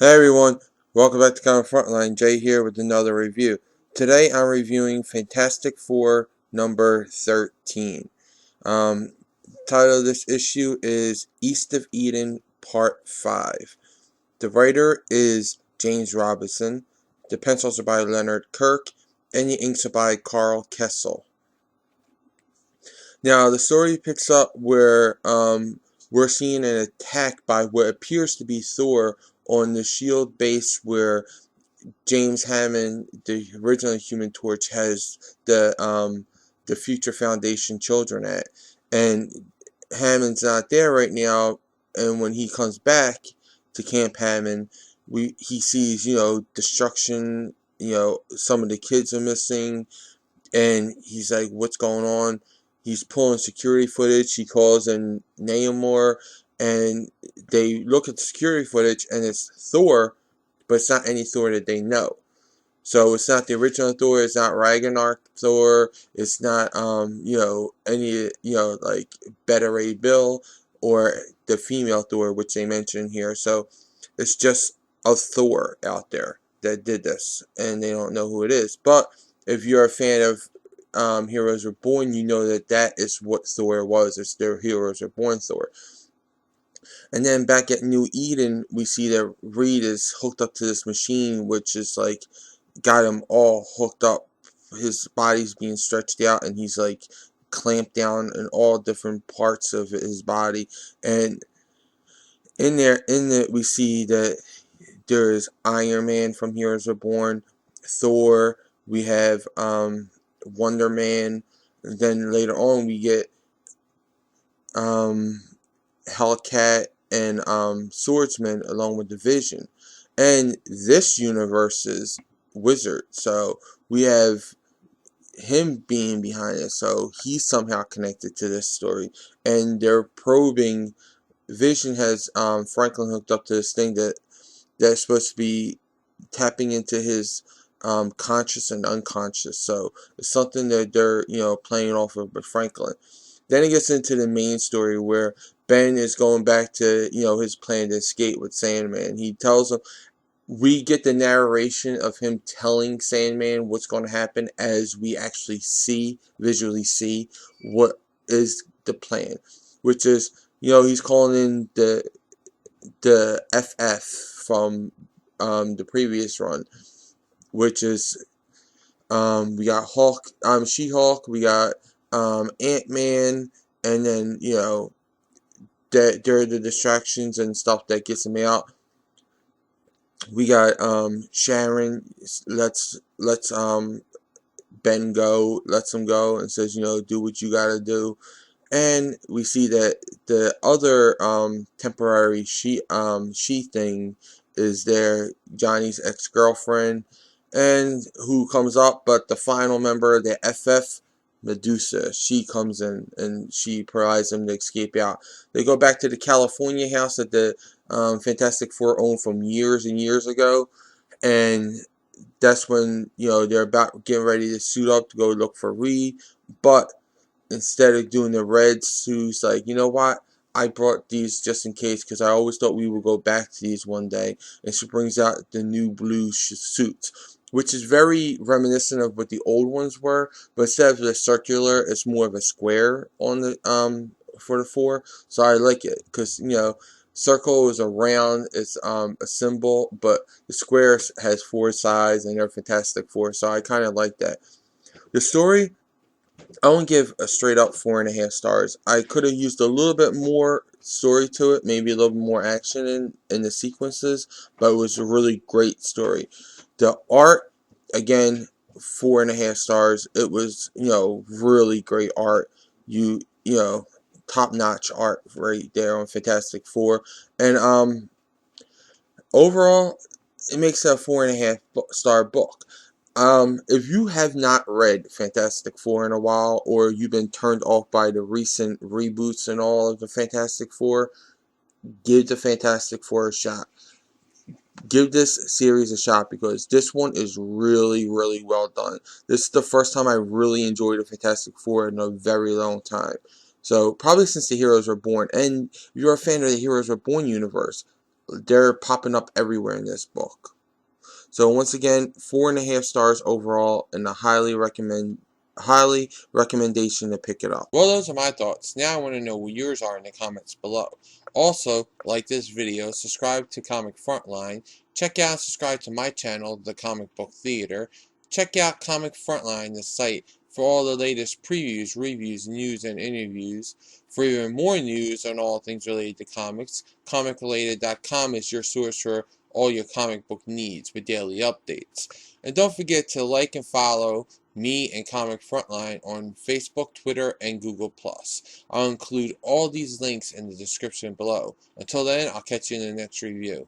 Hey everyone, welcome back to Frontline. Jay here with another review. Today I'm reviewing Fantastic Four number 13. Um, Title of this issue is East of Eden Part 5. The writer is James Robinson. The pencils are by Leonard, Kirk, and the inks are by Karl Kesel. Now the story picks up where we're seeing an attack by what appears to be Thor on the Shield base where James Hammond, the original Human Torch, has the Future Foundation children at, and Hammond's not there right now. And when he comes back to Camp Hammond, he sees destruction. Some of the kids are missing, and he's like, "What's going on?" He's pulling security footage. He calls in Namor, and they look at the security footage, and it's Thor, but it's not any Thor that they know. So it's not the original Thor, it's not Ragnarok Thor, it's not any like Beta Ray Bill or the female Thor, which they mention here. So it's just a Thor out there that did this, and they don't know who it is. But if you're a fan of Heroes Reborn, you know that is what Thor was. It's their Heroes Reborn Thor. And then back at New Eden, we see that Reed is hooked up to this machine, which is like got him all hooked up. His body's being stretched out, and he's like clamped down in all different parts of his body. And in it, we see that there is Iron Man from Heroes Reborn, Thor. We have Wonder Man. And then later on, we get Hellcat and Swordsman along with the Vision. And this universe's Wizard. So we have him being behind it. So he's somehow connected to this story. And they're probing. Vision has Franklin hooked up to this thing that's supposed to be tapping into his conscious and unconscious. So it's something that they're playing off of with Franklin. Then it gets into the main story where Ben is going back to his plan to escape with Sandman. He tells him, we get the narration of him telling Sandman what's going to happen as we actually visually see what is the plan, which is he's calling in the FF from the previous run, which is we got She-Hulk, we got Ant-Man, and then that there are the distractions and stuff that gets him out. We got Sharon lets Ben go, lets him go, and says do what you gotta do. And we see that the other temporary she thing is there, Johnny's ex-girlfriend, and who comes up, but the final member of the FF, Medusa, she comes in and she provides them to escape out. They go back to the California house that the Fantastic Four owned from years and years ago, and that's when they're about getting ready to suit up to go look for Reed, but instead of doing the red suits, like, you know what? I brought these just in case because I always thought we would go back to these one day. And she brings out the new blue suits, which is very reminiscent of what the old ones were. But instead of the circular, it's more of a square on the for the four. So I like it because circle is a round, it's a symbol, but the square has four sides and they're Fantastic Four. So I kind of like that. The story, I won't give a straight up 4.5 stars. I could have used a little bit more story to it, maybe a little bit more action in the sequences, but it was a really great story. The art, again, 4.5 stars. It was, really great art. Top notch art right there on Fantastic Four. And overall, it makes it a 4.5 star book. If you have not read Fantastic Four in a while, or you've been turned off by the recent reboots and all of the Fantastic Four, give the Fantastic Four a shot. Give this series a shot because this one is really, really well done. This is the first time I really enjoyed the Fantastic Four in a very long time. So, probably since the Heroes Reborn. And if you're a fan of the Heroes Reborn universe, they're popping up everywhere in this book. So once again, 4.5 stars overall, and a highly recommendation to pick it up. Well, those are my thoughts. Now I want to know what yours are in the comments below. Also, like this video, subscribe to Comic Frontline, check out and subscribe to my channel, The Comic Book Theater. Check out Comic Frontline, the site, for all the latest previews, reviews, news, and interviews. For even more news on all things related to comics, comicrelated.com is your source for all your comic book needs with daily updates. And don't forget to like and follow me and Comic Frontline on Facebook, Twitter, and Google+. I'll include all these links in the description below. Until then, I'll catch you in the next review.